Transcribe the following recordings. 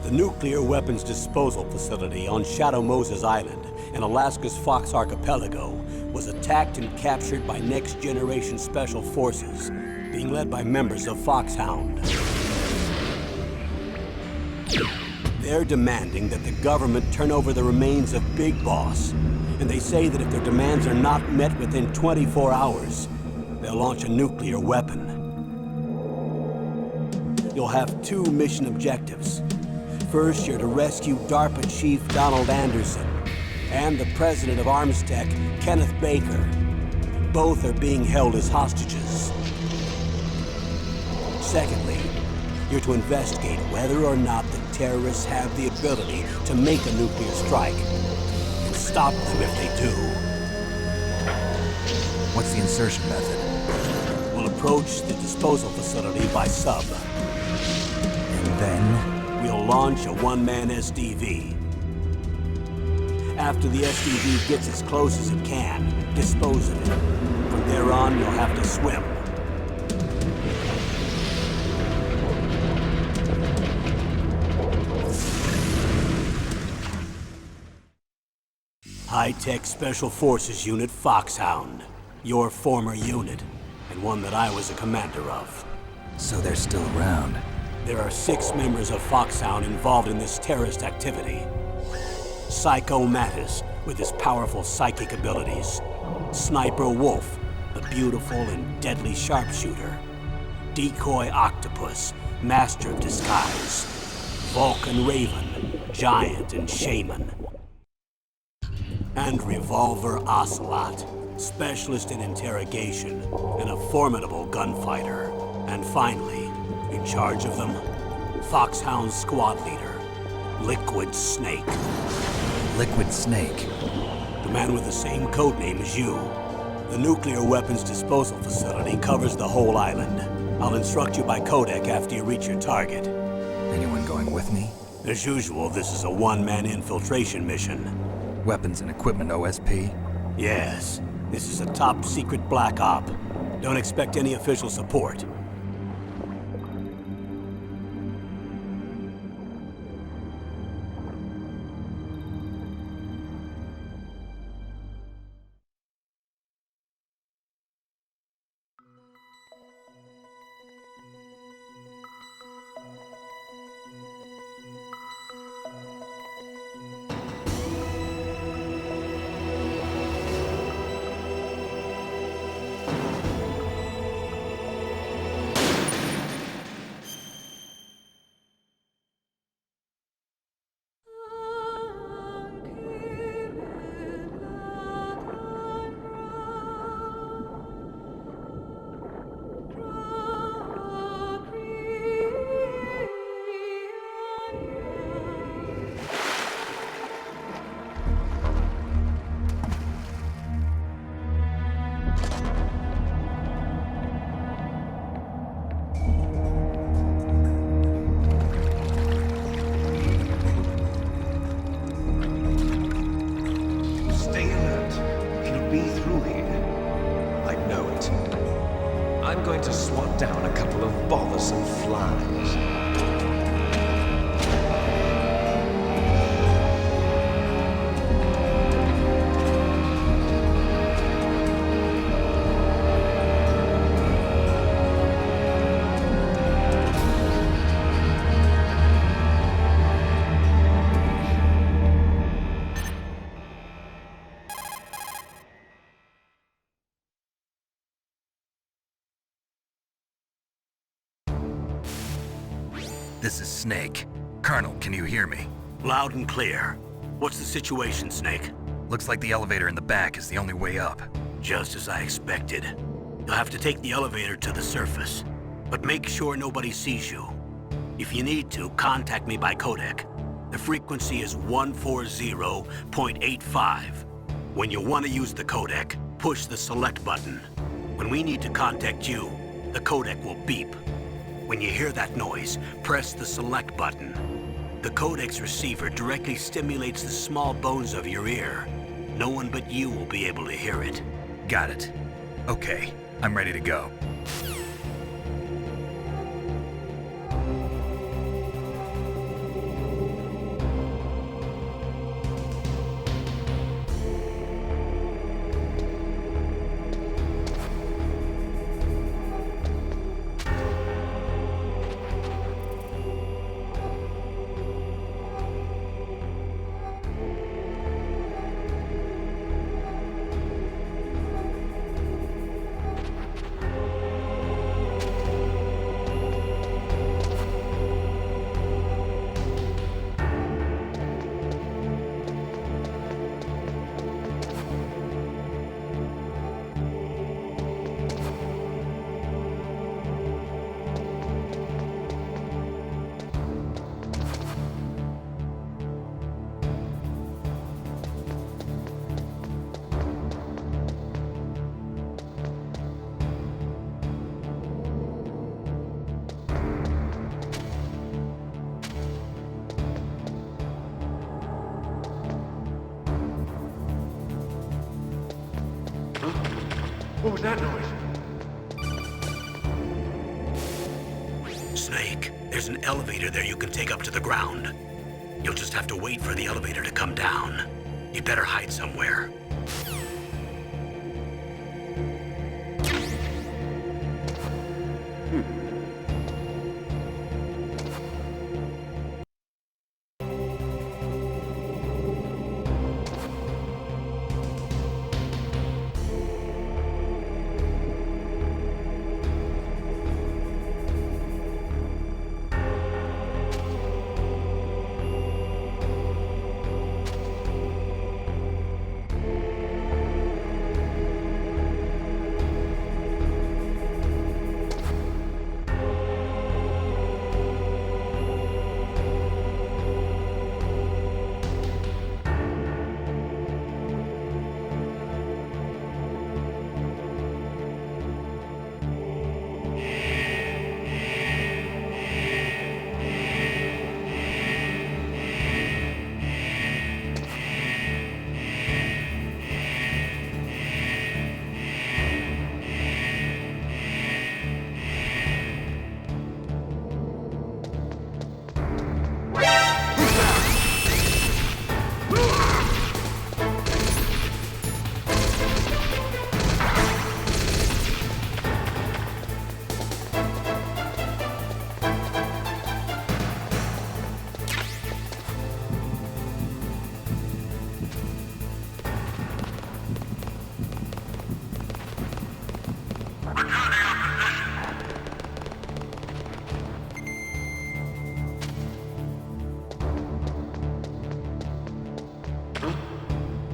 The nuclear weapons disposal facility on Shadow Moses Island in Alaska's Fox Archipelago was attacked and captured by Next Generation Special Forces, being led by members of Foxhound. They're demanding that the government turn over the remains of Big Boss, and they say that if their demands are not met within 24 hours, they'll launch a nuclear weapon. You'll have two mission objectives. First, you're to rescue DARPA Chief Donald Anderson and the president of Armstech, Kenneth Baker. Both are being held as hostages. Secondly, you're to investigate whether or not the terrorists have the ability to make a nuclear strike and stop them if they do. What's the insertion method? We'll approach the disposal facility by sub. And then? We'll launch a one-man SDV. After the SDV gets as close as it can, dispose of it. From there on, you'll have to swim. High-Tech Special Forces Unit Foxhound. Your former unit, and one that I was a commander of. So they're still around. There are 6 members of Foxhound involved in this terrorist activity. Psycho Mattis, with his powerful psychic abilities. Sniper Wolf, the beautiful and deadly sharpshooter. Decoy Octopus, master of disguise. Vulcan Raven, giant and shaman. And Revolver Ocelot, specialist in interrogation and a formidable gunfighter. And finally, in charge of them, Foxhound's squad leader, Liquid Snake. Liquid Snake? The man with the same codename as you. The nuclear weapons disposal facility covers the whole island. I'll instruct you by codec after you reach your target. Anyone going with me? As usual, this is a one-man infiltration mission. Weapons and equipment OSP? Yes. This is a top-secret black op. Don't expect any official support. I'm going to swat down a couple of bothersome flies. This is Snake. Colonel, can you hear me? Loud and clear. What's the situation, Snake? Looks like the elevator in the back is the only way up. Just as I expected. You'll have to take the elevator to the surface, but make sure nobody sees you. If you need to, contact me by codec. The frequency is 140.85. When you want to use the codec, push the select button. When we need to contact you, the codec will beep. When you hear that noise, press the select button. The codec's receiver directly stimulates the small bones of your ear. No one but you will be able to hear it. Got it. Okay, I'm ready to go. What was that noise? Snake, there's an elevator there you can take up to the ground. You'll just have to wait for the elevator to come down. You'd better hide somewhere.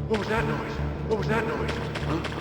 What was that noise? What was that noise? Huh?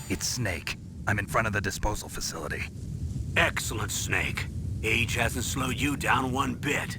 It's Snake. I'm in front of the disposal facility. Excellent, Snake. Age hasn't slowed you down one bit.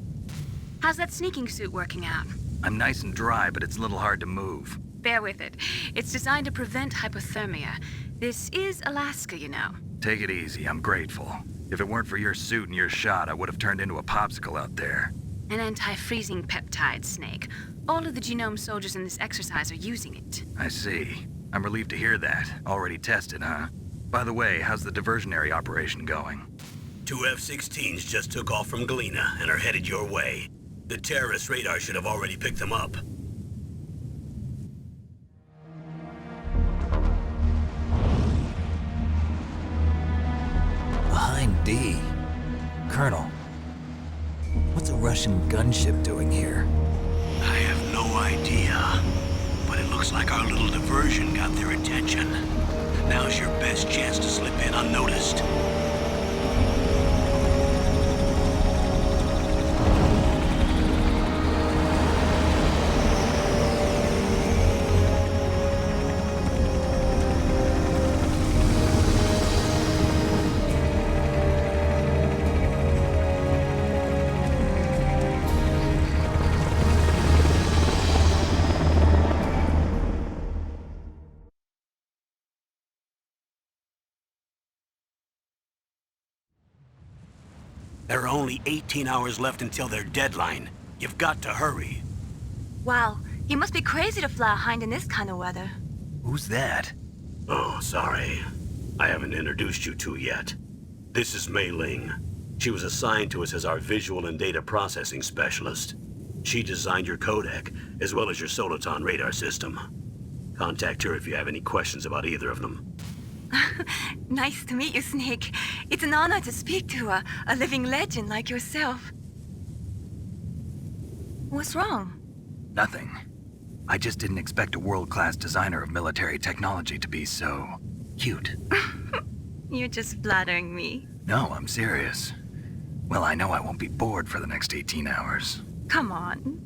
How's that sneaking suit working out? I'm nice and dry, but it's a little hard to move. Bear with it. It's designed to prevent hypothermia. This is Alaska, you know. Take it easy, I'm grateful. If it weren't for your suit and your shot, I would have turned into a popsicle out there. An anti-freezing peptide, Snake. All of the genome soldiers in this exercise are using it. I see. I'm relieved to hear that. Already tested, huh? By the way, how's the diversionary operation going? 2 F-16s just took off from Galena and are headed your way. The terrorist radar should have already picked them up. Behind D. Colonel, what's a Russian gunship doing here? I have no idea, but it looks like our little diversion got their attention. Now's your best chance to slip in unnoticed. There are only 18 hours left until their deadline. You've got to hurry. Wow, you must be crazy to fly a hind in this kind of weather. Who's that? Oh, sorry. I haven't introduced you two yet. This is Mei Ling. She was assigned to us as our visual and data processing specialist. She designed your codec, as well as your Soliton radar system. Contact her if you have any questions about either of them. Nice to meet you, Snake. It's an honor to speak to a living legend like yourself. What's wrong? Nothing. I just didn't expect a world-class designer of military technology to be so cute. You're just flattering me. No, I'm serious. Well, I know I won't be bored for the next 18 hours. Come on.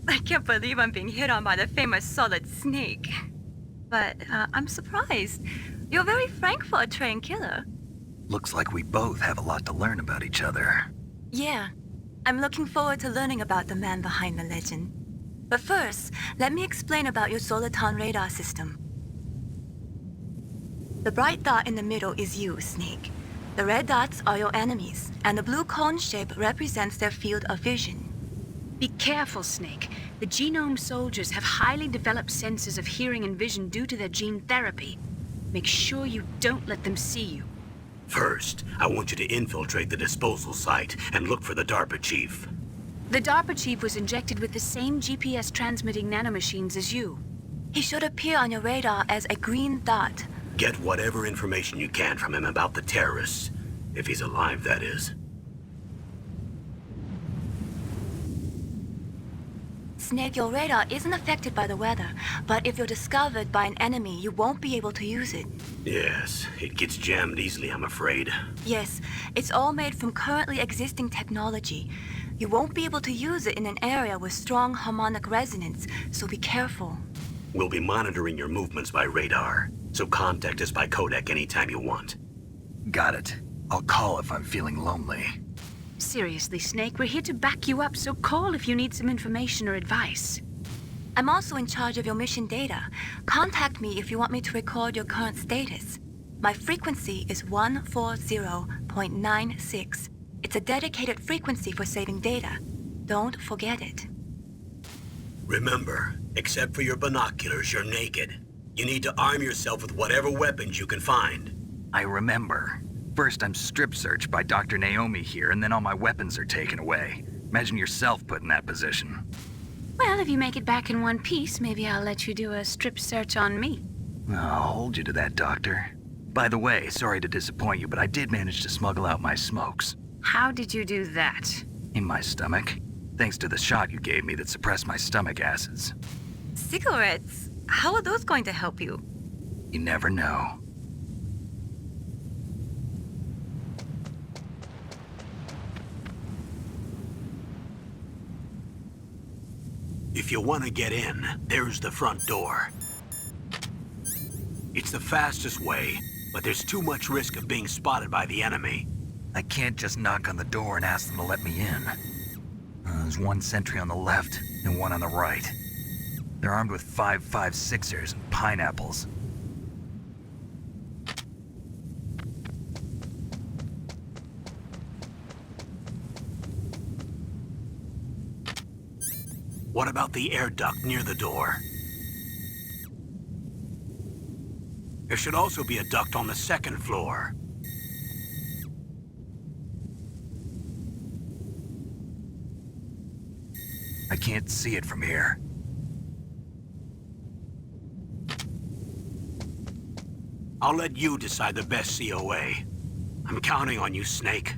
I can't believe I'm being hit on by the famous Solid Snake. But I'm surprised. You're very frank for a trained killer. Looks like we both have a lot to learn about each other. Yeah. I'm looking forward to learning about the man behind the legend. But first, let me explain about your Soliton radar system. The bright dot in the middle is you, Snake. The red dots are your enemies, and the blue cone shape represents their field of vision. Be careful, Snake. The genome soldiers have highly developed senses of hearing and vision due to their gene therapy. Make sure you don't let them see you. First, I want you to infiltrate the disposal site and look for the DARPA chief. The DARPA chief was injected with the same GPS transmitting nanomachines as you. He should appear on your radar as a green dot. Get whatever information you can from him about the terrorists. If he's alive, that is. Snake, your radar isn't affected by the weather, but if you're discovered by an enemy, you won't be able to use it. Yes, it gets jammed easily, I'm afraid. Yes, it's all made from currently existing technology. You won't be able to use it in an area with strong harmonic resonance, so be careful. We'll be monitoring your movements by radar, so contact us by codec anytime you want. Got it. I'll call if I'm feeling lonely. Seriously, Snake, we're here to back you up, so call if you need some information or advice. I'm also in charge of your mission data. Contact me if you want me to record your current status. My frequency is 140.96. It's a dedicated frequency for saving data. Don't forget it. Remember, except for your binoculars, you're naked. You need to arm yourself with whatever weapons you can find. I remember. First, I'm strip searched by Dr. Naomi here, and then all my weapons are taken away. Imagine yourself put in that position. Well, if you make it back in one piece, maybe I'll let you do a strip search on me. I'll hold you to that, Doctor. By the way, sorry to disappoint you, but I did manage to smuggle out my smokes. How did you do that? In my stomach. Thanks to the shot you gave me that suppressed my stomach acids. Cigarettes? How are those going to help you? You never know. If you want to get in, there's the front door. It's the fastest way, but there's too much risk of being spotted by the enemy. I can't just knock on the door and ask them to let me in. There's one sentry on the left and one on the right. They're armed with 5.56ers and pineapples. What about the air duct near the door? There should also be a duct on the second floor. I can't see it from here. I'll let you decide the best COA. I'm counting on you, Snake.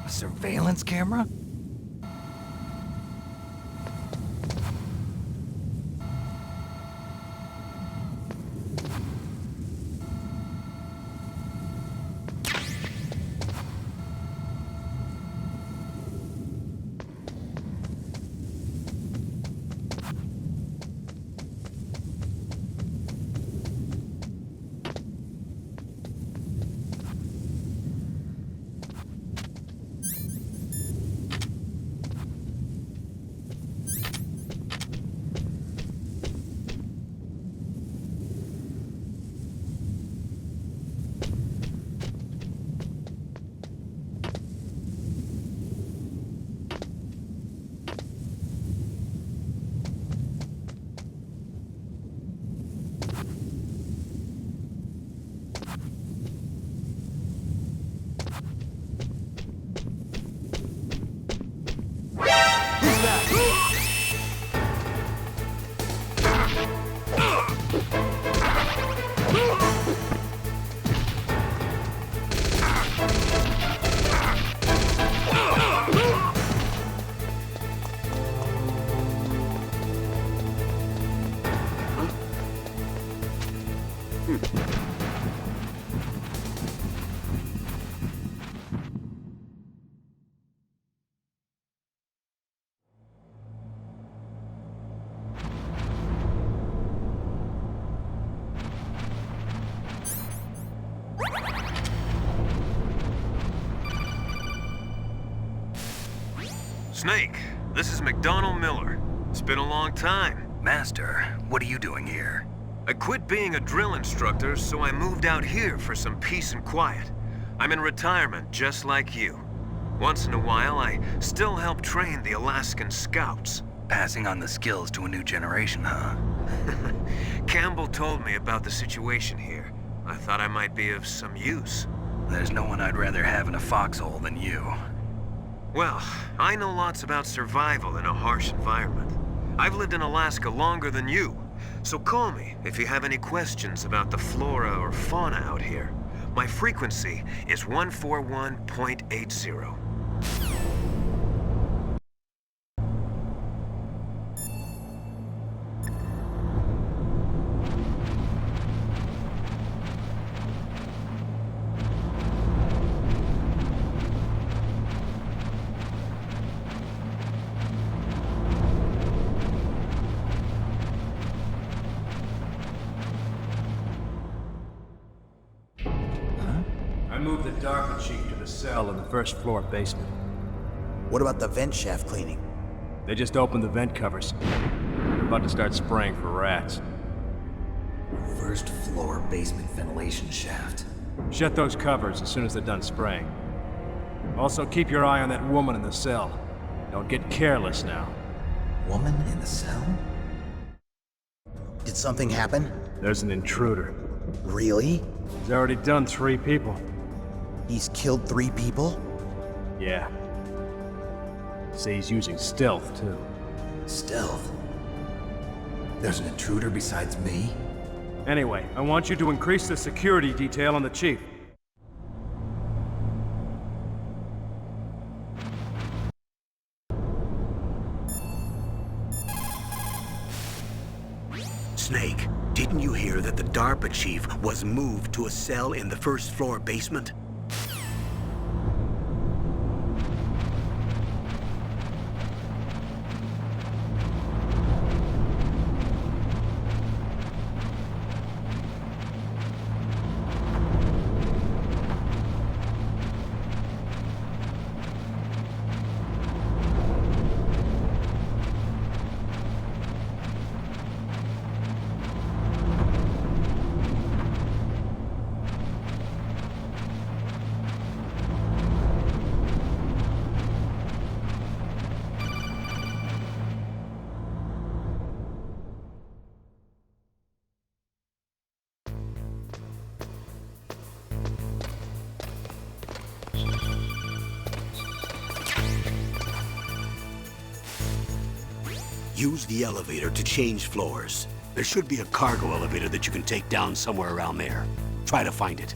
A surveillance camera? Snake, this is McDonald Miller. It's been a long time. Master, what are you doing here? I quit being a drill instructor, so I moved out here for some peace and quiet. I'm in retirement, just like you. Once in a while, I still help train the Alaskan Scouts. Passing on the skills to a new generation, huh? Campbell told me about the situation here. I thought I might be of some use. There's no one I'd rather have in a foxhole than you. Well, I know lots about survival in a harsh environment. I've lived in Alaska longer than you, so call me if you have any questions about the flora or fauna out here. My frequency is 141.80. DARPA chief to the cell in the first floor basement. What about the vent shaft cleaning? They just opened the vent covers. They're about to start spraying for rats. First floor basement ventilation shaft. Shut those covers as soon as they're done spraying. Also, keep your eye on that woman in the cell. Don't get careless now. Woman in the cell? Did something happen? There's an intruder. Really? He's already done 3 people. He's killed 3 people? Yeah. Say he's using stealth, too. Stealth? There's an intruder besides me? Anyway, I want you to increase the security detail on the chief. Snake, didn't you hear that the DARPA chief was moved to a cell in the first floor basement? Use the elevator to change floors. There should be a cargo elevator that you can take down somewhere around there. Try to find it.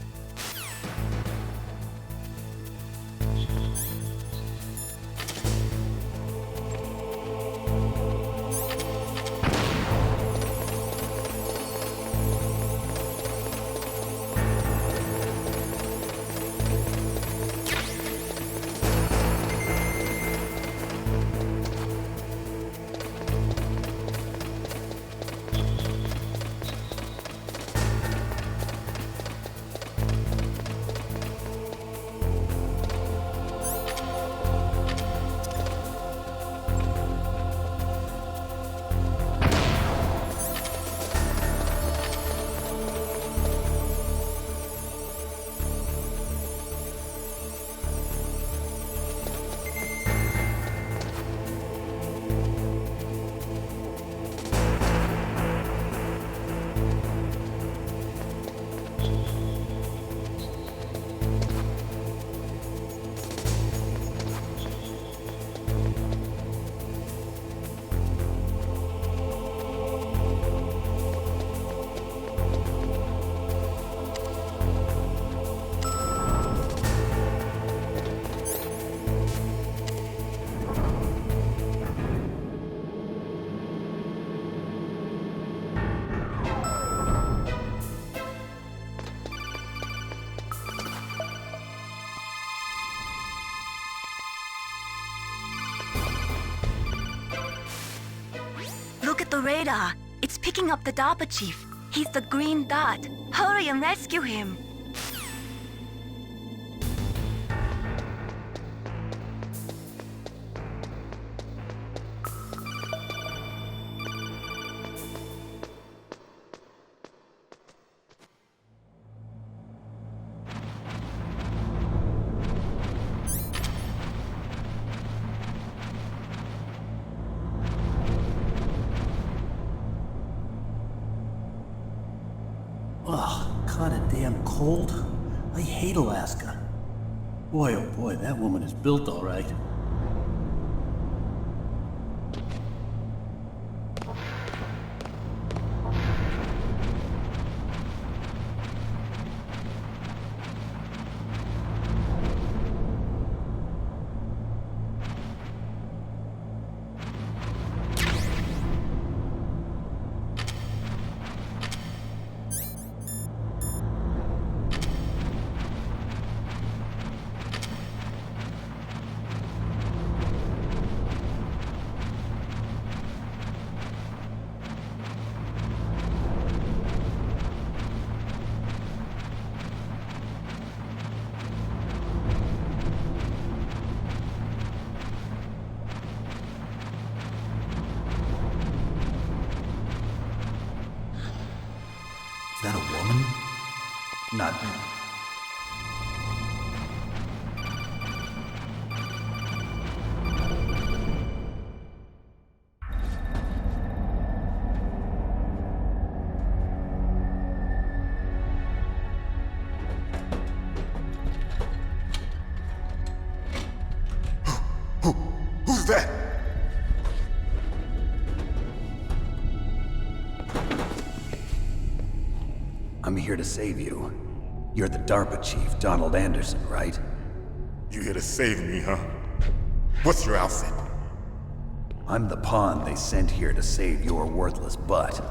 Look at the radar. It's picking up the DARPA chief. He's the green dot. Hurry and rescue him. Ugh, kinda damn cold. I hate Alaska. Boy, oh boy, that woman is built all right. not... Who's that? I'm here to save you. You're the DARPA chief, Donald Anderson, right? You here to save me, huh? What's your outfit? I'm the pawn they sent here to save your worthless butt.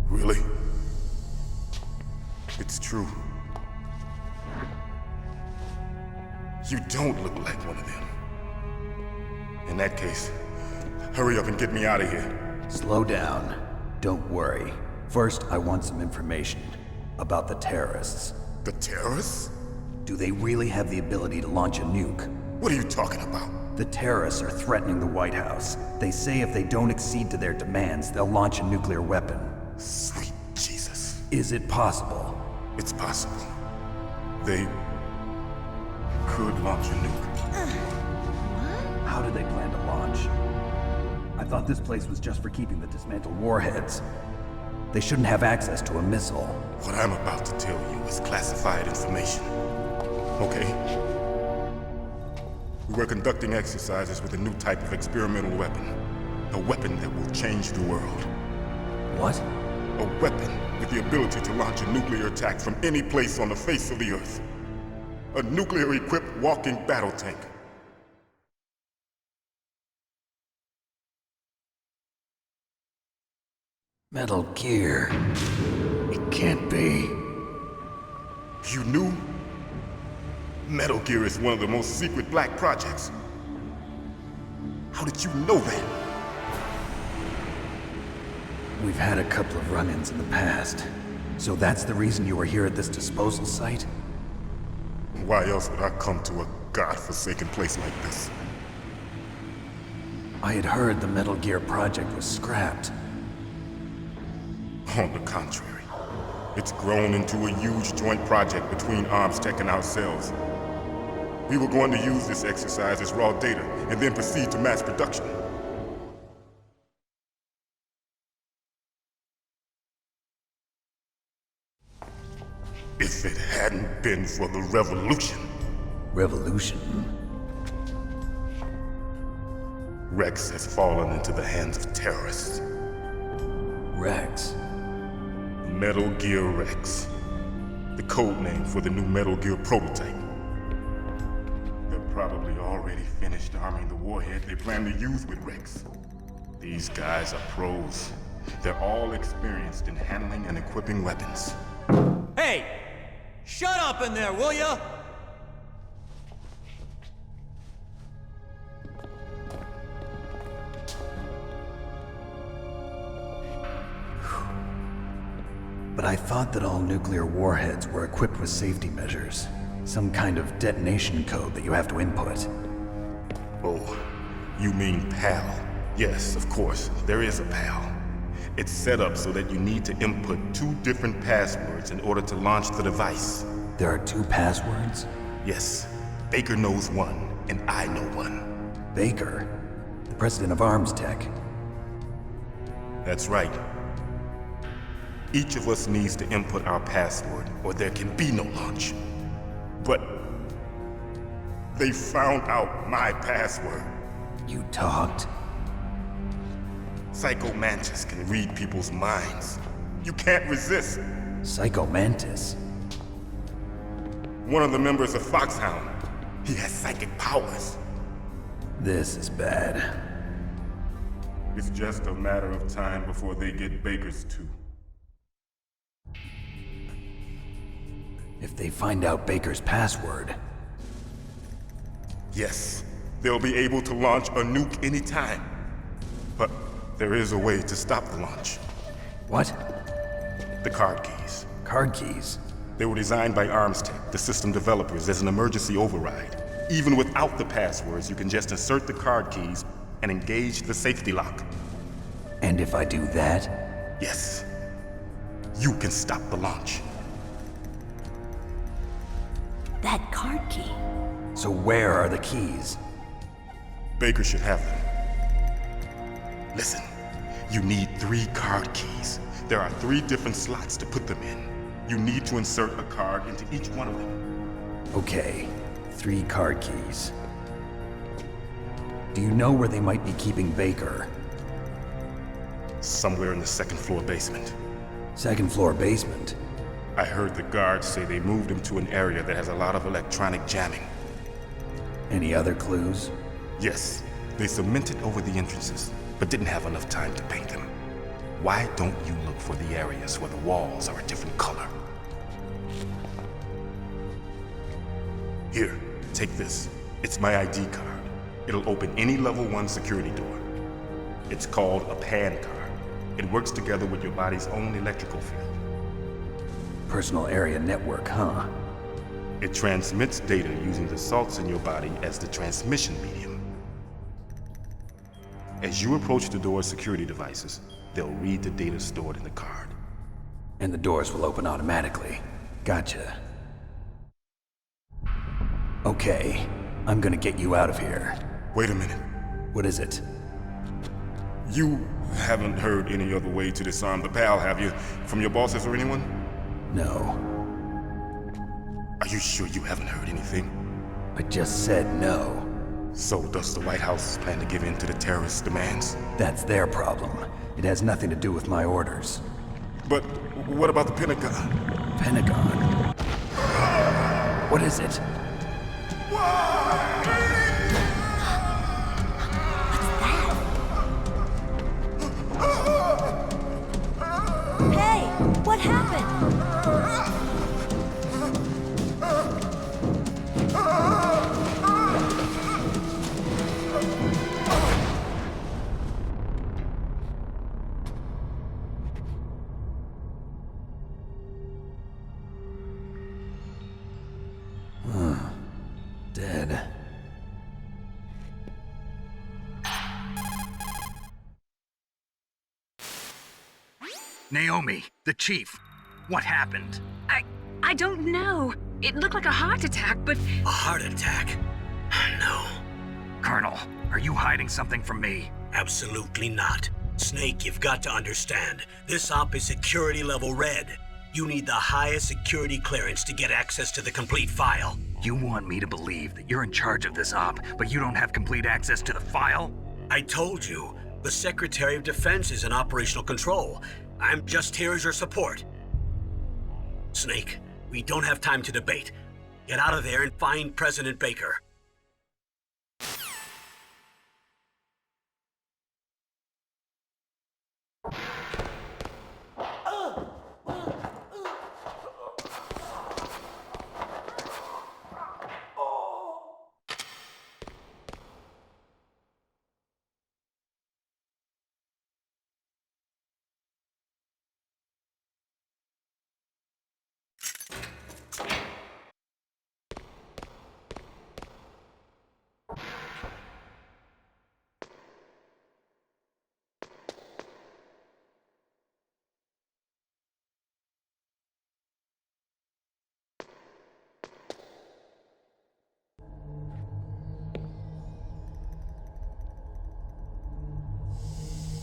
Really? It's true. You don't look like one of them. In that case, hurry up and get me out of here. Slow down. Don't worry. First, I want some information about the terrorists. The terrorists? Do they really have the ability to launch a nuke? What are you talking about? The terrorists are threatening the White House. They say if they don't accede to their demands, they'll launch a nuclear weapon. Sweet Jesus. Is it possible? It's possible. They could launch a nuke. How do they plan to launch? I thought this place was just for keeping the dismantled warheads. They shouldn't have access to a missile. What I'm about to tell you is classified information. Okay? We were conducting exercises with a new type of experimental weapon. A weapon that will change the world. What? A weapon with the ability to launch a nuclear attack from any place on the face of the Earth. A nuclear-equipped walking battle tank. Metal Gear. It can't be. You knew? Metal Gear is one of the most secret black projects. How did you know that? We've had a couple of run-ins in the past. So that's the reason you were here at this disposal site? Why else would I come to a godforsaken place like this? I had heard the Metal Gear project was scrapped. On the contrary, it's grown into a huge joint project between ArmsTech and ourselves. We were going to use this exercise as raw data and then proceed to mass production. If it hadn't been for the revolution. Revolution? Rex has fallen into the hands of terrorists. Rex? Metal Gear Rex. The code name for the new Metal Gear prototype. They're probably already finished arming the warhead they plan to use with Rex. These guys are pros. They're all experienced in handling and equipping weapons. Hey! Shut up in there, will ya? But I thought that all nuclear warheads were equipped with safety measures. Some kind of detonation code that you have to input. Oh, you mean PAL? Yes, of course, there is a PAL. It's set up so that you need to input 2 different passwords in order to launch the device. There are 2 passwords? Yes, Baker knows one, and I know one. Baker? The president of ArmsTech? That's right. Each of us needs to input our password, or there can be no launch. But they found out my password. You talked? Psycho Mantis can read people's minds. You can't resist. Psycho Mantis? One of the members of Foxhound. He has psychic powers. This is bad. It's just a matter of time before they get Baker's too. If they find out Baker's password... Yes, they'll be able to launch a nuke anytime. But there is a way to stop the launch. What? The card keys. Card keys? They were designed by ArmsTech, the system developers, as an emergency override. Even without the passwords, you can just insert the card keys and engage the safety lock. And if I do that? Yes. You can stop the launch. that card key? So where are the keys? Baker should have them. Listen, you need 3 card keys. There are 3 different slots to put them in. You need to insert a card into each one of them. Okay, 3 card keys. Do you know where they might be keeping Baker? Somewhere in the 2nd floor basement. 2nd floor basement? I heard the guards say they moved him to an area that has a lot of electronic jamming. Any other clues? Yes, they cemented over the entrances, but didn't have enough time to paint them. Why don't you look for the areas where the walls are a different color? Here, take this. It's my ID card. It'll open any level 1 security door. It's called a PAN card. It works together with your body's own electrical field. Personal area network, huh? It transmits data using the salts in your body as the transmission medium. As you approach the door's security devices, they'll read the data stored in the card. And the doors will open automatically. Gotcha. Okay, I'm gonna get you out of here. Wait a minute. What is it? You haven't heard any other way to disarm the PAL, have you? From your bosses or anyone? No. Are you sure you haven't heard anything? I just said no. So does the White House plan to give in to the terrorists' demands? That's their problem. It has nothing to do with my orders. But what about the Pentagon? Pentagon? What is it? Hey, what happened? Dead. Naomi, the chief. What happened? I don't know. It looked like a heart attack, but... A heart attack? No. Colonel, are you hiding something from me? Absolutely not. Snake, you've got to understand. This op is security level red. You need the highest security clearance to get access to the complete file. You want me to believe that you're in charge of this op, but you don't have complete access to the file? I told you, the Secretary of Defense is in operational control. I'm just here as your support. Snake, we don't have time to debate. Get out of there and find President Baker.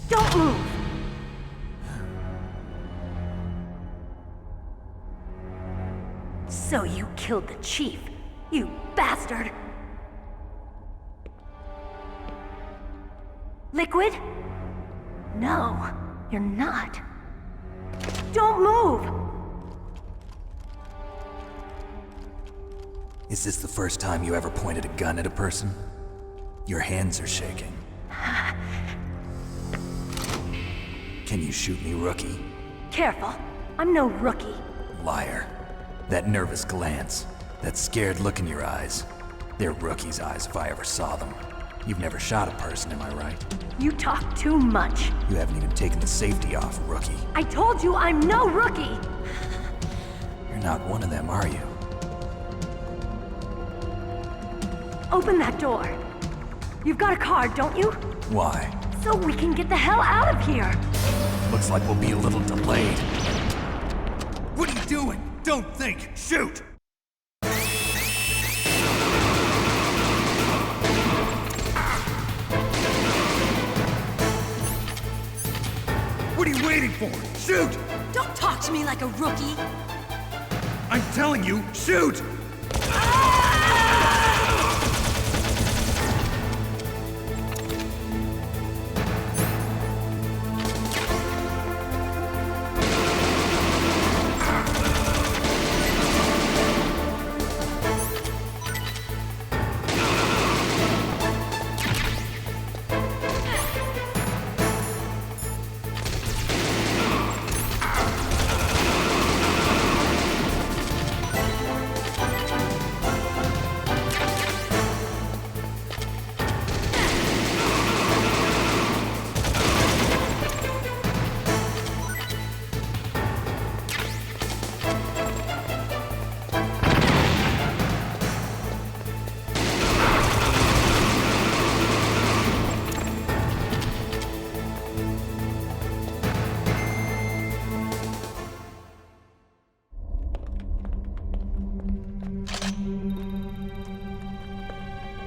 Don't move! So you killed the chief, you bastard! Liquid? No, you're not. Don't move! Is this the first time you ever pointed a gun at a person? Your hands are shaking. Can you shoot me, rookie? Careful, I'm no rookie. Liar. That nervous glance, that scared look in your eyes. They're rookie's eyes if I ever saw them. You've never shot a person, am I right? You talk too much. You haven't even taken the safety off, rookie. I told you I'm no rookie! You're not one of them, are you? Open that door. You've got a card, don't you? Why? So we can get the hell out of here! Looks like we'll be a little delayed. What are you doing? Don't think! Shoot! waiting for? Shoot! Don't talk to me like a rookie! I'm telling you, shoot!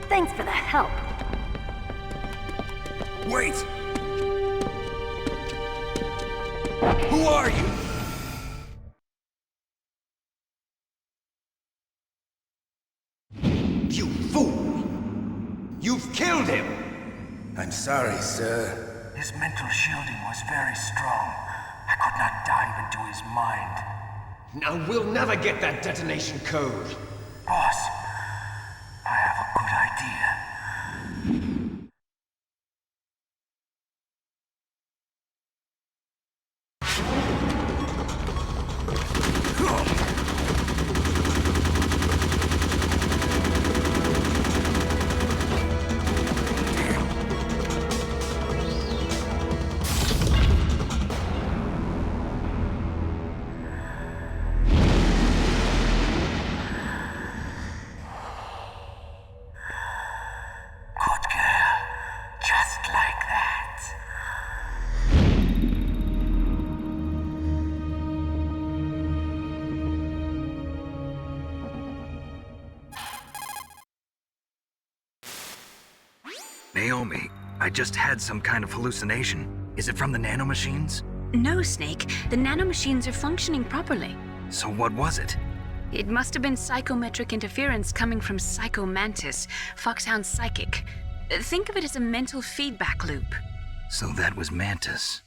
Thanks for the help. Wait! Who are you? You fool! You've killed him! I'm sorry, sir. His mental shielding was very strong. I could not dive into his mind. Now we'll never get that detonation code. Boss, I have a good idea. Naomi, I just had some kind of hallucination. Is it from the nanomachines? No, Snake. The nanomachines are functioning properly. So what was it? It must have been psychometric interference coming from Psycho Mantis, Foxhound's psychic. Think of it as a mental feedback loop. So that was Mantis.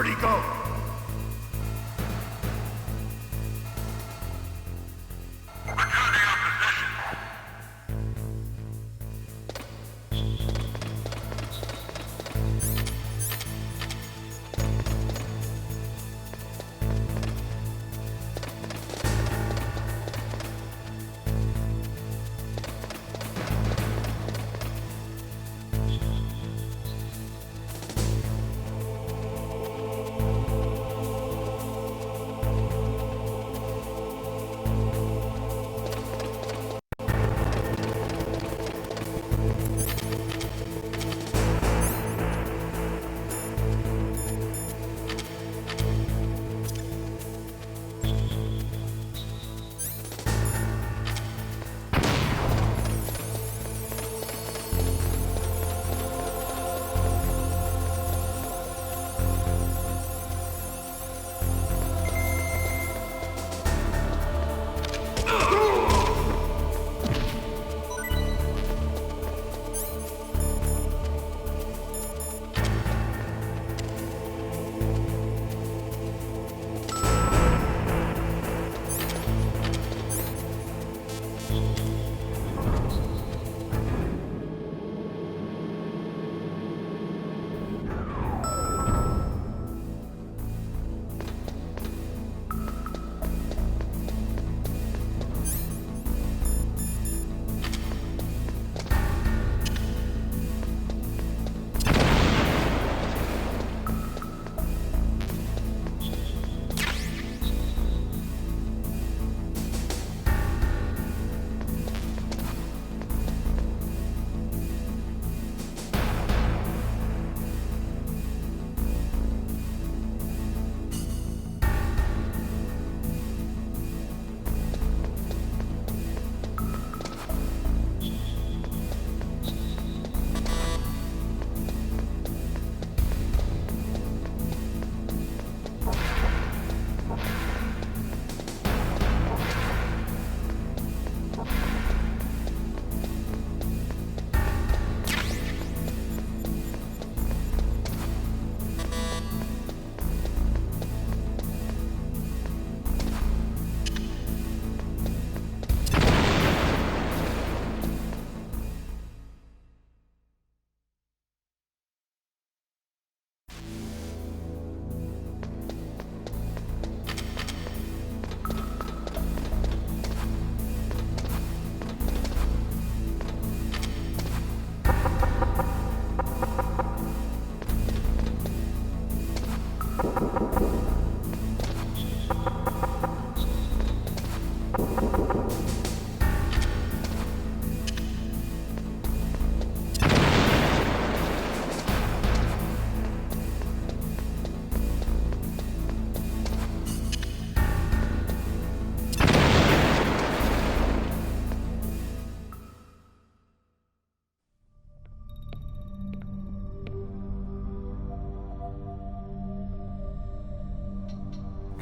Where'd he go?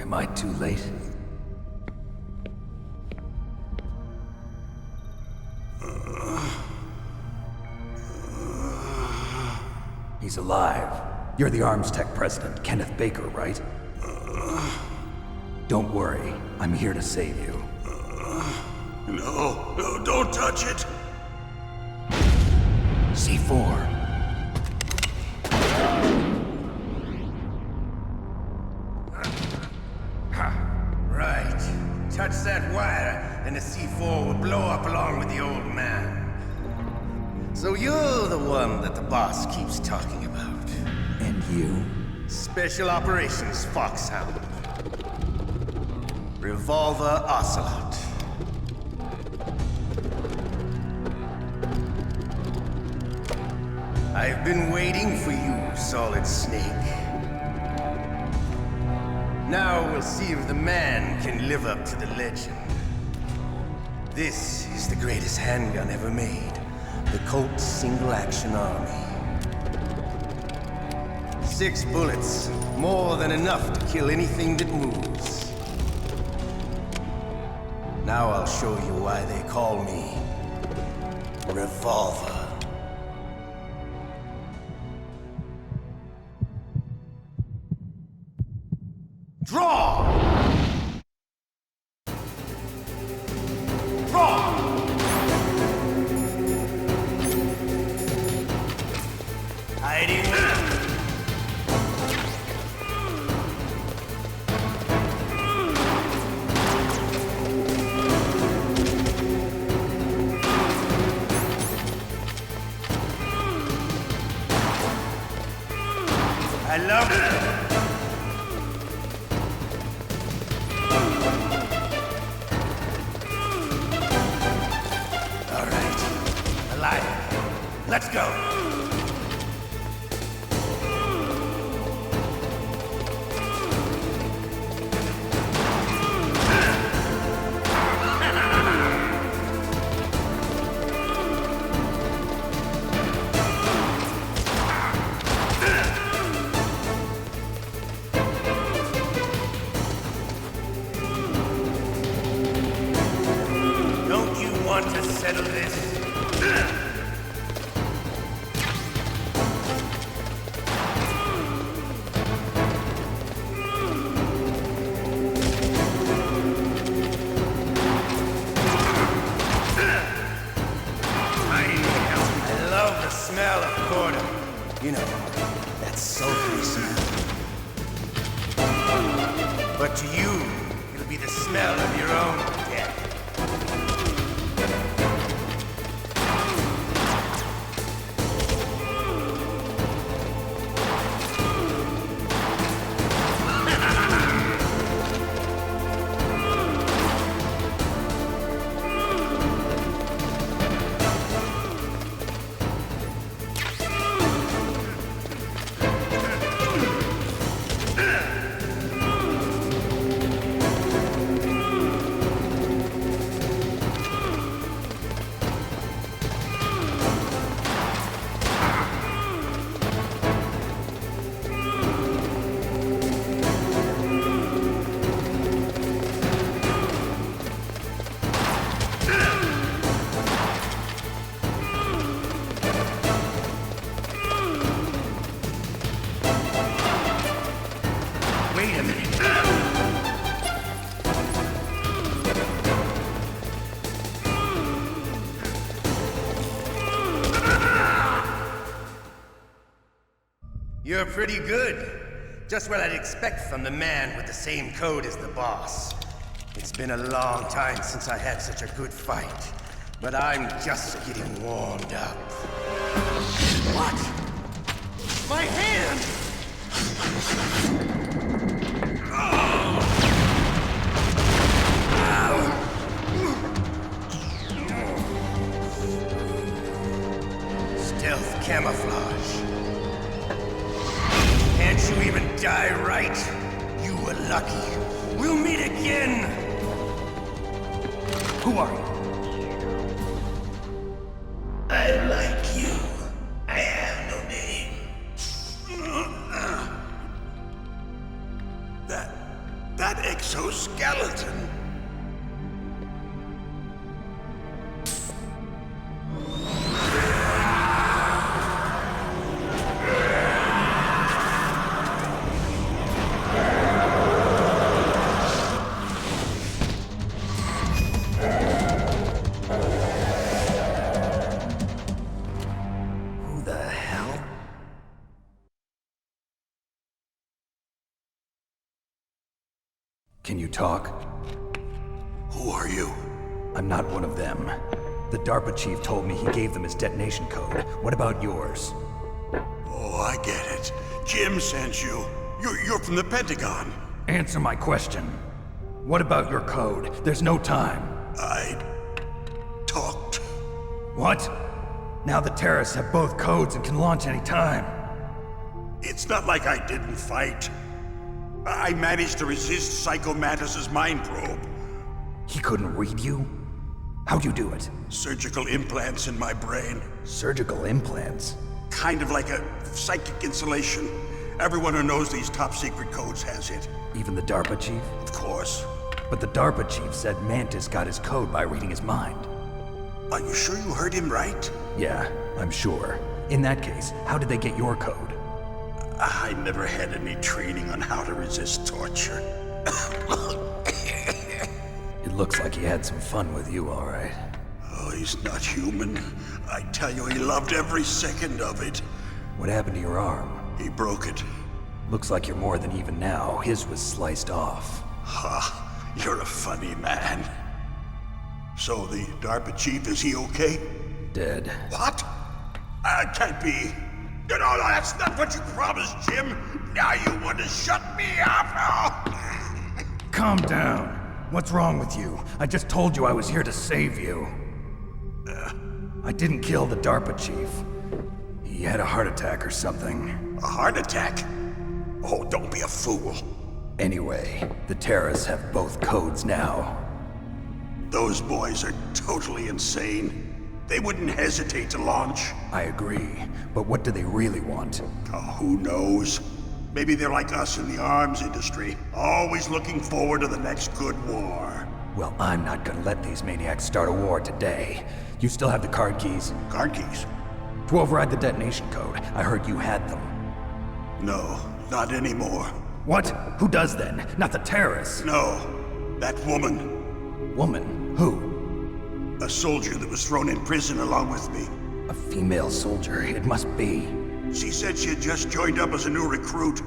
Am I too late? He's alive. You're the Arms Tech president, Kenneth Baker, right? Don't worry. I'm here to save you. No, don't touch it! C4. Right. Touch that wire, and the C4 will blow up along with the old man. So you're the one that the boss keeps talking about. And you? Special Operations Foxhound. Revolver Ocelot. I've been waiting for you, Solid Snake. Now we'll see if the man can live up to the legend. This is the greatest handgun ever made. The Colt Single Action Army. 6 bullets, more than enough to kill anything that moves. Now I'll show you why they call me Revolver. Draw! Draw! Hiding. I love it. All right. Alive. Let's go. Don't you want to settle this? I love the smell of corn. You know, that sultry smell. But to you, it'll be the smell of your own death. Wait a minute. You're pretty good. Just what I'd expect from the man with the same code as the boss. It's been a long time since I had such a good fight, but I'm just getting warmed up. What? My hand! Stealth camouflage. Can't you even die right? You were lucky. We'll meet again! Who are you? I like you. I have no name. That exoskeleton. Who the hell? Can you talk? Who are you? I'm not one of them. The DARPA chief told me he gave them his detonation code. What about yours? Oh, I get it. Jim sent you. You're from the Pentagon. Answer my question. What about your code? There's no time. I talked. What? Now the terrorists have both codes and can launch any time. It's not like I didn't fight. I managed to resist Psycho Mantis's mind probe. He couldn't read you? How'd you do it? Surgical implants in my brain. Surgical implants? Kind of like a psychic insulation. Everyone who knows these top secret codes has it. Even the DARPA chief? Of course. But the DARPA chief said Mantis got his code by reading his mind. Are you sure you heard him right? Yeah, I'm sure. In that case, how did they get your code? I never had any training on how to resist torture. It looks like he had some fun with you, all right. Oh, he's not human. I tell you, he loved every second of it. What happened to your arm? He broke it. Looks like you're more than even now. His was sliced off. Ha, you're a funny man. So the DARPA chief, is he okay? Dead. What? Can't be. No, that's not what you promised, Jim. Now you want to shut me up? Calm down. What's wrong with you? I just told you I was here to save you. I didn't kill the DARPA chief. He had a heart attack or something. A heart attack? Oh, don't be a fool. Anyway, the terrorists have both codes now. Those boys are totally insane. They wouldn't hesitate to launch. I agree, but what do they really want? Oh, who knows? Maybe they're like us in the arms industry, always looking forward to the next good war. Well, I'm not gonna let these maniacs start a war today. You still have the card keys? Card keys? To override the detonation code. I heard you had them. No, not anymore. What? Who does then? Not the terrorists? No, that woman. Woman? Who? A soldier that was thrown in prison along with me. A female soldier, it must be. She said she had just joined up as a new recruit.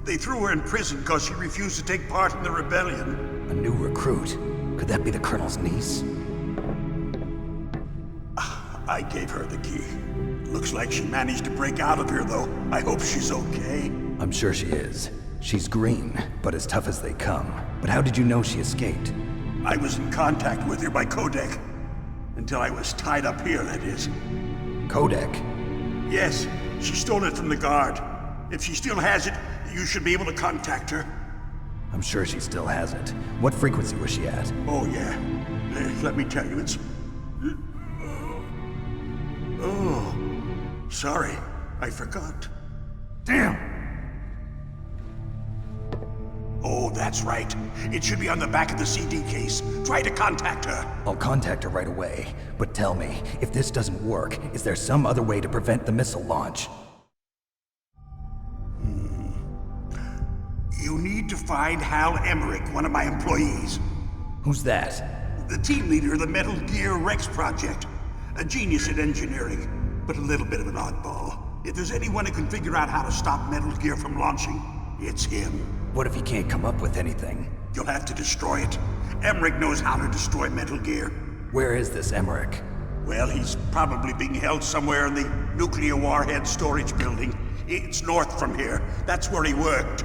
They threw her in prison because she refused to take part in the rebellion. A new recruit? Could that be the Colonel's niece? I gave her the key. Looks like she managed to break out of here, though. I hope she's okay. I'm sure she is. She's green, but as tough as they come. But how did you know she escaped? I was in contact with her by codec. Until I was tied up here, that is. Codec? Yes, she stole it from the guard. If she still has it, you should be able to contact her. I'm sure she still has it. What frequency was she at? Oh, yeah. Let me tell you, it's... Oh, sorry. I forgot. Damn! Oh, that's right. It should be on the back of the CD case. Try to contact her. I'll contact her right away. But tell me, if this doesn't work, is there some other way to prevent the missile launch? You need to find Hal Emmerich, one of my employees. Who's that? The team leader of the Metal Gear Rex project. A genius at engineering, but a little bit of an oddball. If there's anyone who can figure out how to stop Metal Gear from launching, it's him. What if he can't come up with anything? You'll have to destroy it. Emmerich knows how to destroy Metal Gear. Where is this Emmerich? Well, he's probably being held somewhere in the nuclear warhead storage building. It's north from here. That's where he worked.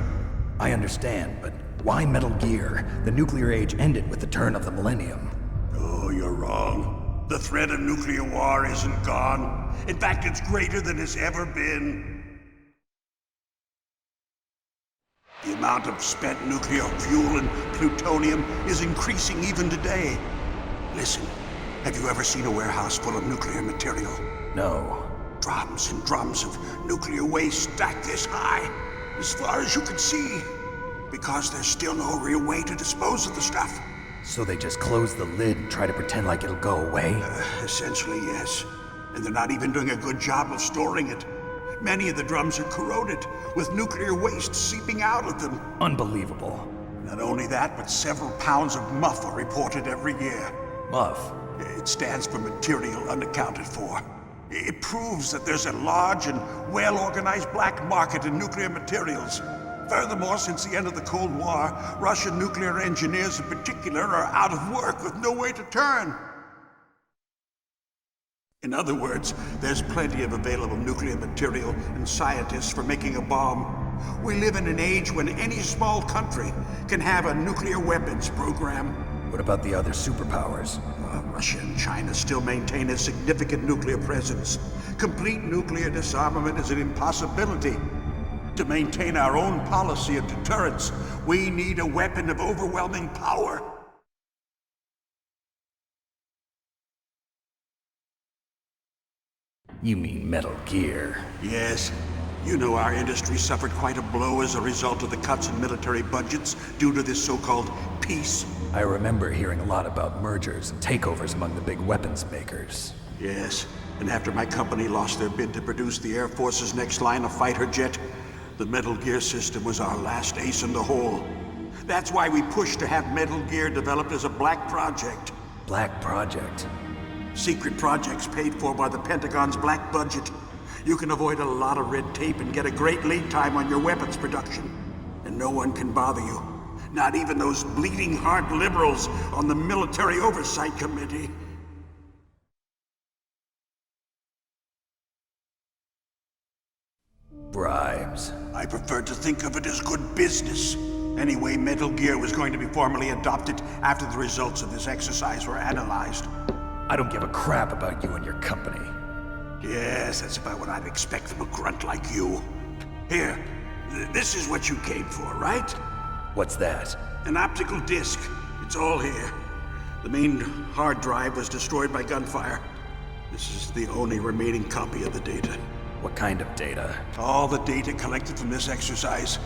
I understand, but why Metal Gear? The nuclear age ended with the turn of the millennium. Oh, you're wrong. The threat of nuclear war isn't gone. In fact, it's greater than it's ever been. The amount of spent nuclear fuel and plutonium is increasing even today. Listen, have you ever seen a warehouse full of nuclear material? No. Drums and drums of nuclear waste stacked this high, as far as you can see, because there's still no real way to dispose of the stuff. So they just close the lid and try to pretend like it'll go away? Essentially, yes. And they're not even doing a good job of storing it. Many of the drums are corroded, with nuclear waste seeping out of them. Unbelievable. Not only that, but several pounds of MUF are reported every year. MUF? It stands for material unaccounted for. It proves that there's a large and well-organized black market in nuclear materials. Furthermore, since the end of the Cold War, Russian nuclear engineers in particular are out of work with no way to turn. In other words, there's plenty of available nuclear material and scientists for making a bomb. We live in an age when any small country can have a nuclear weapons program. What about the other superpowers? Russia and China still maintain a significant nuclear presence. Complete nuclear disarmament is an impossibility. To maintain our own policy of deterrence, we need a weapon of overwhelming power. You mean Metal Gear? Yes. You know our industry suffered quite a blow as a result of the cuts in military budgets due to this so-called peace. I remember hearing a lot about mergers and takeovers among the big weapons makers. Yes, and after my company lost their bid to produce the Air Force's next line of fighter jet, The Metal Gear system was our last ace in the hole. That's why we pushed to have Metal Gear developed as a black project. Black Project? Secret projects paid for by the Pentagon's black budget. You can avoid a lot of red tape and get a great lead time on your weapons production. And no one can bother you. Not even those bleeding heart liberals on the Military Oversight Committee. Bribes. I prefer to think of it as good business. Anyway, Metal Gear was going to be formally adopted after the results of this exercise were analyzed. I don't give a crap about you and your company. Yes, that's about what I'd expect from a grunt like you. Here, this is what you came for, right? What's that? An optical disc. It's all here. The main hard drive was destroyed by gunfire. This is the only remaining copy of the data. What kind of data? All the data collected from this exercise.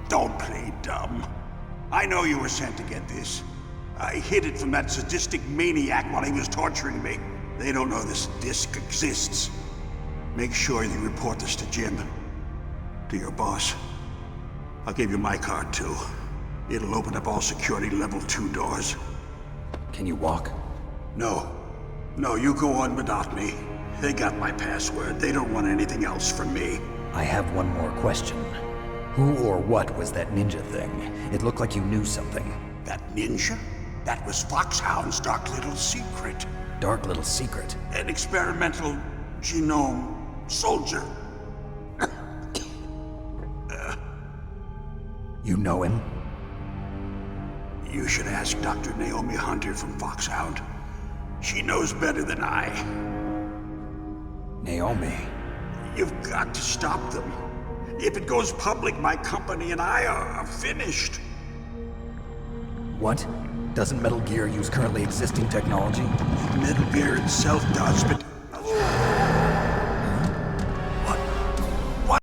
Don't play dumb. I know you were sent to get this. I hid it from that sadistic maniac while he was torturing me. They don't know this disc exists. Make sure you report this to Jim. To your boss. I'll give you my card too. It'll open up all security level 2 doors. Can you walk? No. No, you go on without me. They got my password. They don't want anything else from me. I have one more question. Who or what was that ninja thing? It looked like you knew something. That ninja? That was Foxhound's dark little secret. Dark little secret? An experimental genome soldier. You know him? You should ask Dr. Naomi Hunter from Foxhound. She knows better than I. Naomi? You've got to stop them. If it goes public, my company and I are finished. What? Doesn't Metal Gear use currently existing technology? Metal Gear itself does, but... What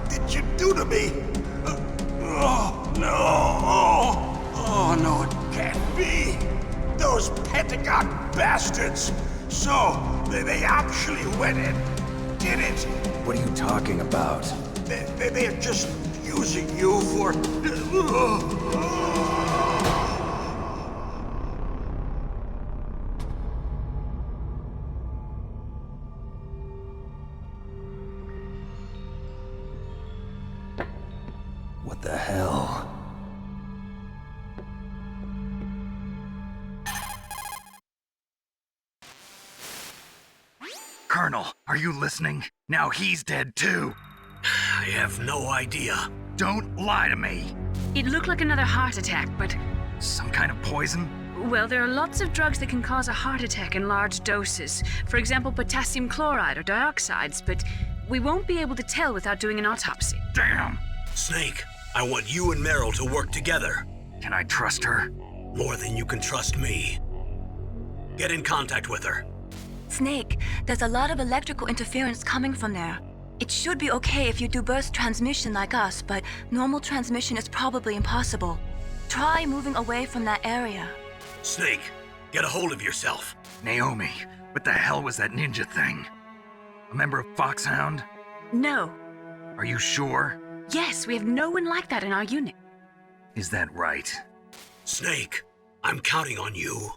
did you do to me? Oh, no. Oh, no, it can't be. Those Pentagon bastards. So, they actually went and did it. What are you talking about? They're just using you for... What the hell? Colonel, are you listening? Now he's dead too. I have no idea. Don't lie to me. It looked like another heart attack, but... Some kind of poison? Well, there are lots of drugs that can cause a heart attack in large doses. For example, potassium chloride or dioxides, but we won't be able to tell without doing an autopsy. Damn! Snake, I want you and Meryl to work together. Can I trust her? More than you can trust me. Get in contact with her. Snake, there's a lot of electrical interference coming from there. It should be okay if you do burst transmission like us, but normal transmission is probably impossible. Try moving away from that area. Snake, get a hold of yourself. Naomi, what the hell was that ninja thing? A member of Foxhound? No. Are you sure? Yes, we have no one like that in our unit. Is that right? Snake, I'm counting on you.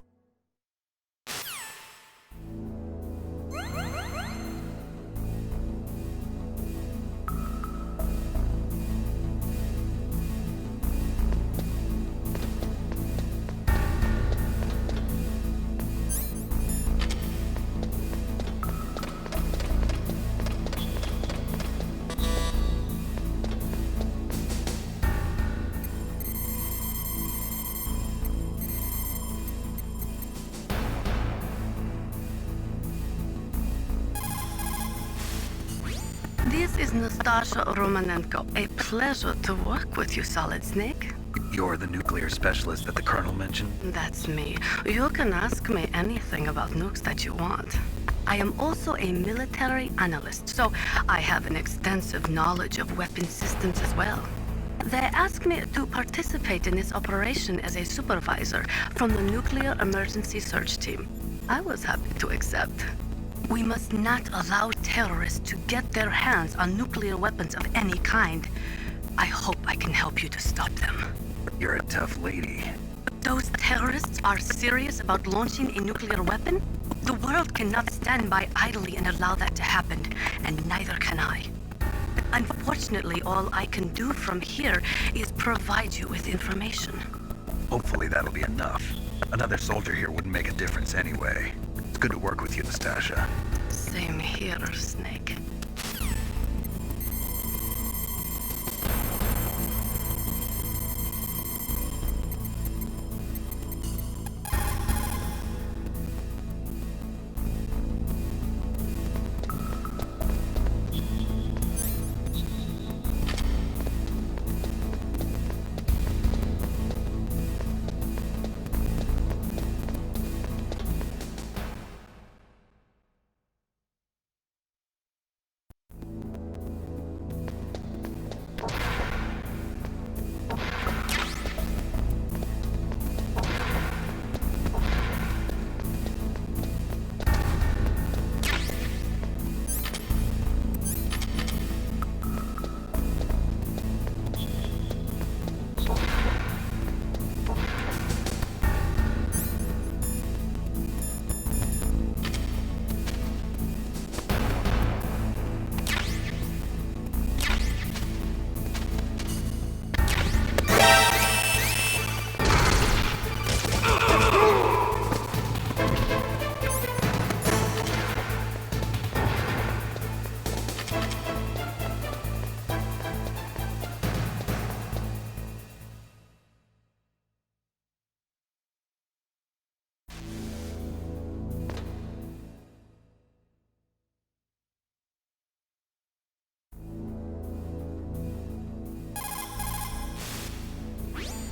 This is Nastasha Romanenko. A pleasure to work with you, Solid Snake. You're the nuclear specialist that the Colonel mentioned? That's me. You can ask me anything about nukes that you want. I am also a military analyst, so I have an extensive knowledge of weapon systems as well. They asked me to participate in this operation as a supervisor from the Nuclear Emergency Search Team. I was happy to accept. We must not allow terrorists to get their hands on nuclear weapons of any kind. I hope I can help you to stop them. You're a tough lady. Those terrorists are serious about launching a nuclear weapon? The world cannot stand by idly and allow that to happen, and neither can I. Unfortunately, all I can do from here is provide you with information. Hopefully that'll be enough. Another soldier here wouldn't make a difference anyway. It's good to work with you, Nastasha. Same here, Snake.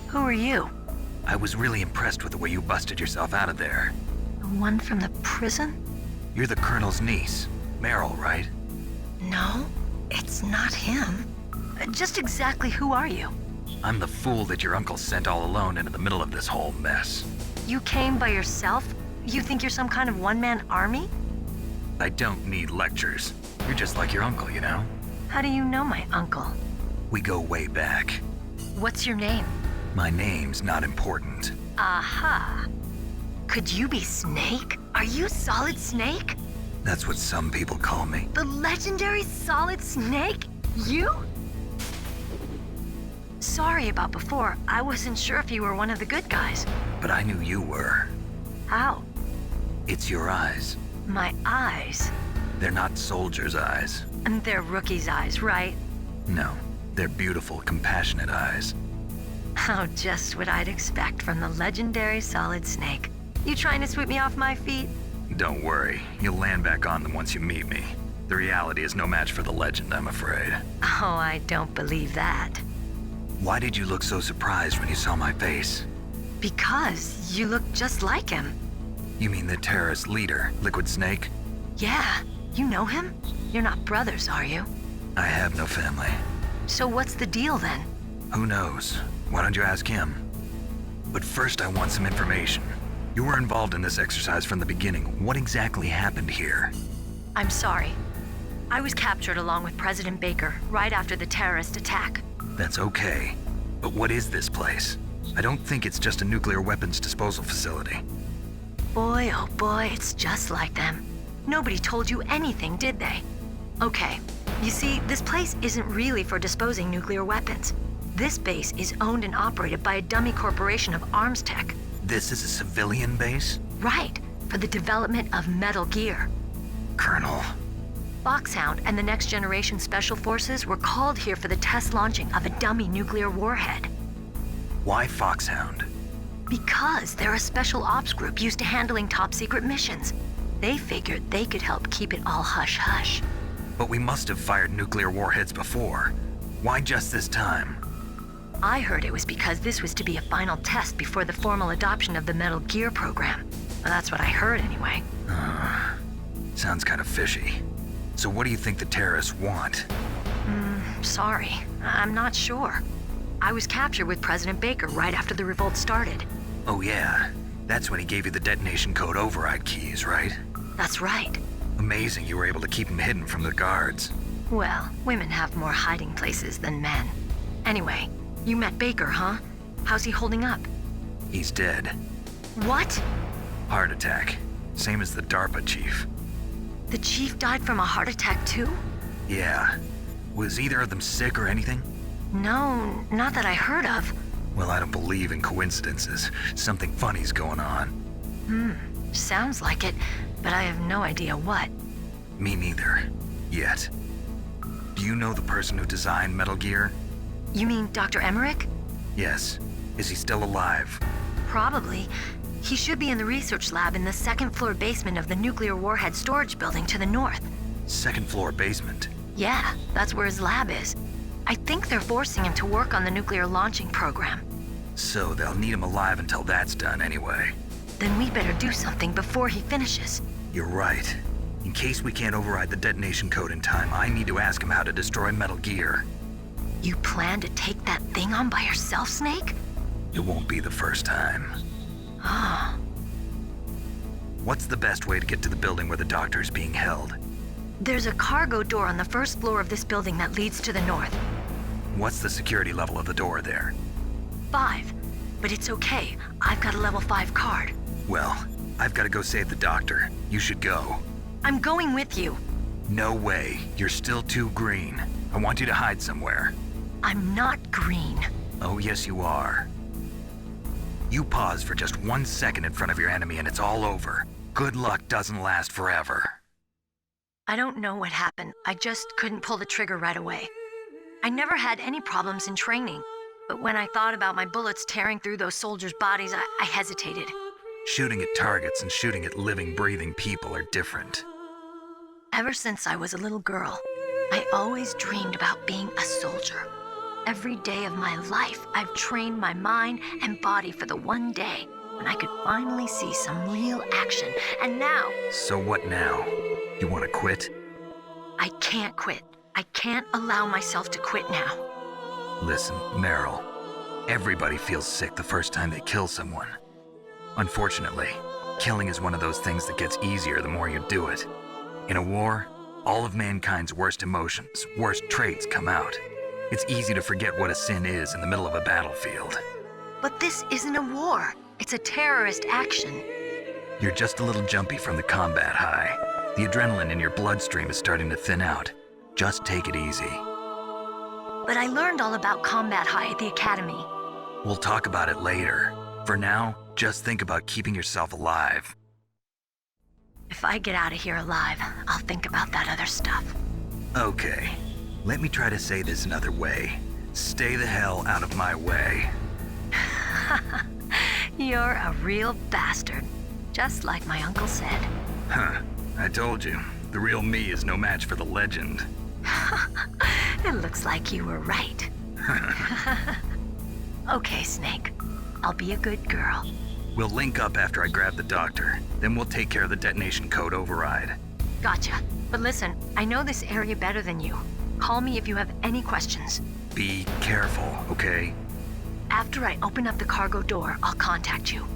Who are you? I was really impressed with the way you busted yourself out of there. The one from the prison? You're the Colonel's niece, Meryl, right? No, it's not him. Just exactly who are you? I'm the fool that your uncle sent all alone into the middle of this whole mess. You came by yourself? You think you're some kind of one-man army? I don't need lectures. You're just like your uncle, you know? How do you know my uncle? We go way back. What's your name? My name's not important. Aha. Could you be Snake? Are you Solid Snake? That's what some people call me. The legendary Solid Snake? You? Sorry about before. I wasn't sure if you were one of the good guys. But I knew you were. How? It's your eyes. My eyes? They're not soldiers' eyes. And they're rookies' eyes, right? No, they're beautiful, compassionate eyes. Oh, just what I'd expect from the legendary Solid Snake. You trying to sweep me off my feet? Don't worry, you'll land back on them once you meet me. The reality is no match for the legend, I'm afraid. Oh, I don't believe that. Why did you look so surprised when you saw my face? Because you look just like him. You mean the terrorist leader, Liquid Snake? Yeah, you know him? You're not brothers, are you? I have no family. So what's the deal then? Who knows? Why don't you ask him? But first I want some information. You were involved in this exercise from the beginning. What exactly happened here? I'm sorry. I was captured along with President Baker right after the terrorist attack. That's okay. But what is this place? I don't think it's just a nuclear weapons disposal facility. Boy, oh boy, it's just like them. Nobody told you anything, did they? Okay, you see, this place isn't really for disposing nuclear weapons. This base is owned and operated by a dummy corporation of arms tech. This is a civilian base? Right, for the development of Metal Gear. Colonel. Foxhound and the Next Generation Special Forces were called here for the test launching of a dummy nuclear warhead. Why Foxhound? Because they're a special ops group used to handling top-secret missions. They figured they could help keep it all hush-hush. But we must have fired nuclear warheads before. Why just this time? I heard it was because this was to be a final test before the formal adoption of the Metal Gear program. Well, that's what I heard anyway. Sounds kind of fishy. So what do you think the terrorists want? Sorry, I'm not sure. I was captured with President Baker right after the revolt started. Oh yeah, that's when he gave you the detonation code override keys, right? That's right. Amazing you were able to keep him hidden from the guards. Well, women have more hiding places than men. Anyway, you met Baker, huh? How's he holding up? He's dead. What? Heart attack. Same as the DARPA chief. The chief died from a heart attack too? Yeah. Was either of them sick or anything? No, not that I heard of. Well, I don't believe in coincidences. Something funny's going on. Sounds like it, but I have no idea what. Me neither. Yet. Do you know the person who designed Metal Gear? You mean Dr. Emmerich? Yes. Is he still alive? Probably. He should be in the research lab in the second floor basement of the nuclear warhead storage building to the north. Second floor basement? Yeah, that's where his lab is. I think they're forcing him to work on the nuclear launching program. So they'll need him alive until that's done anyway. Then we better do something before he finishes. You're right. In case we can't override the detonation code in time, I need to ask him how to destroy Metal Gear. You plan to take that thing on by yourself, Snake? It won't be the first time. Ah. What's the best way to get to the building where the doctor is being held? There's a cargo door on the first floor of this building that leads to the north. What's the security level of the door there? 5. But it's okay. I've got a level 5 card. Well, I've got to go save the doctor. You should go. I'm going with you. No way. You're still too green. I want you to hide somewhere. I'm not green. Oh, yes, you are. You pause for just 1 second in front of your enemy and it's all over. Good luck doesn't last forever. I don't know what happened. I just couldn't pull the trigger right away. I never had any problems in training, but when I thought about my bullets tearing through those soldiers' bodies, I hesitated. Shooting at targets and shooting at living, breathing people are different. Ever since I was a little girl, I always dreamed about being a soldier. Every day of my life, I've trained my mind and body for the one day when I could finally see some real action, and now... So what now? You want to quit? I can't quit. I can't allow myself to quit now. Listen, Meryl, everybody feels sick the first time they kill someone. Unfortunately, killing is one of those things that gets easier the more you do it. In a war, all of mankind's worst emotions, worst traits come out. It's easy to forget what a sin is in the middle of a battlefield. But this isn't a war. It's a terrorist action. You're just a little jumpy from the combat high. The adrenaline in your bloodstream is starting to thin out. Just take it easy. But I learned all about combat high at the academy. We'll talk about it later. For now, just think about keeping yourself alive. If I get out of here alive, I'll think about that other stuff. Okay. Let me try to say this another way. Stay the hell out of my way. You're a real bastard. Just like my uncle said. Huh. I told you. The real me is no match for the legend. It looks like you were right. Okay, Snake. I'll be a good girl. We'll link up after I grab the doctor. Then we'll take care of the detonation code override. Gotcha. But listen, I know this area better than you. Call me if you have any questions. Be careful, okay? After I open up the cargo door, I'll contact you.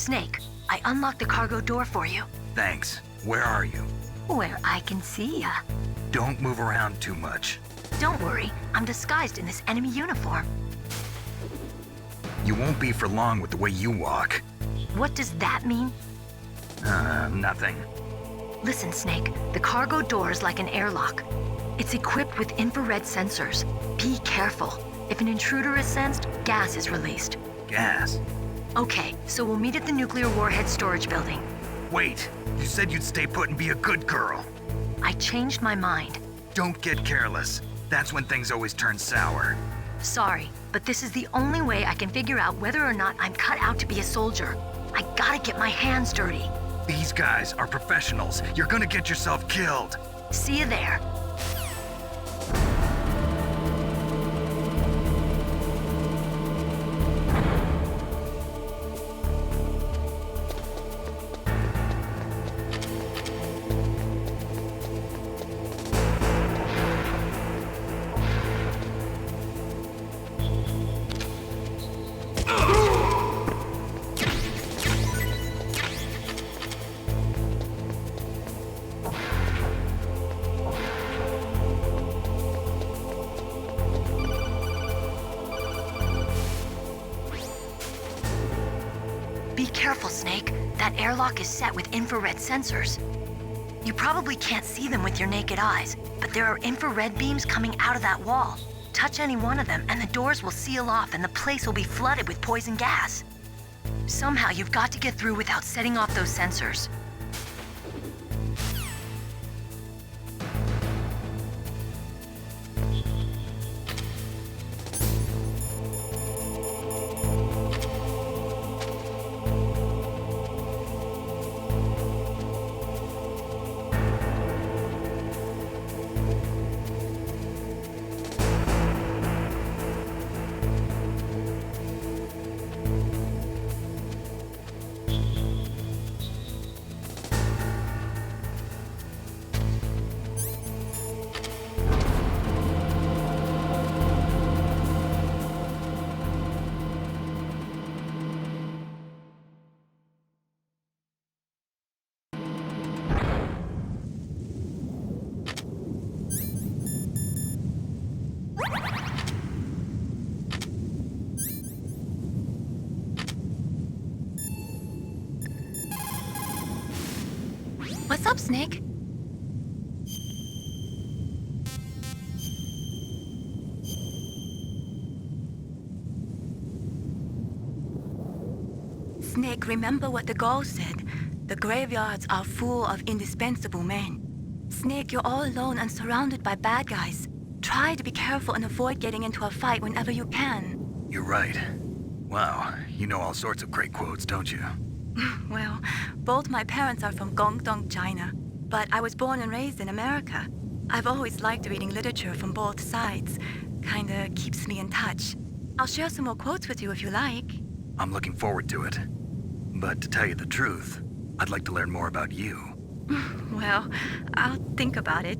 Snake, I unlocked the cargo door for you. Thanks. Where are you? Where I can see ya. Don't move around too much. Don't worry, I'm disguised in this enemy uniform. You won't be for long with the way you walk. What does that mean? Nothing. Listen, Snake, the cargo door is like an airlock. It's equipped with infrared sensors. Be careful. If an intruder is sensed, gas is released. Gas? Okay, so we'll meet at the nuclear warhead storage building. Wait, you said you'd stay put and be a good girl. I changed my mind. Don't get careless. That's when things always turn sour. Sorry, but this is the only way I can figure out whether or not I'm cut out to be a soldier. I gotta get my hands dirty. These guys are professionals. You're gonna get yourself killed. See you there. Be careful, Snake. That airlock is set with infrared sensors. You probably can't see them with your naked eyes, but there are infrared beams coming out of that wall. Touch any one of them and the doors will seal off and the place will be flooded with poison gas. Somehow you've got to get through without setting off those sensors. What's up, Snake? Snake, remember what the Gaul said. The graveyards are full of indispensable men. Snake, you're all alone and surrounded by bad guys. Try to be careful and avoid getting into a fight whenever you can. You're right. Wow, you know all sorts of great quotes, don't you? Well, both my parents are from Guangdong, China, but I was born and raised in America. I've always liked reading literature from both sides. Kinda keeps me in touch. I'll share some more quotes with you if you like. I'm looking forward to it. But to tell you the truth, I'd like to learn more about you. Well, I'll think about it.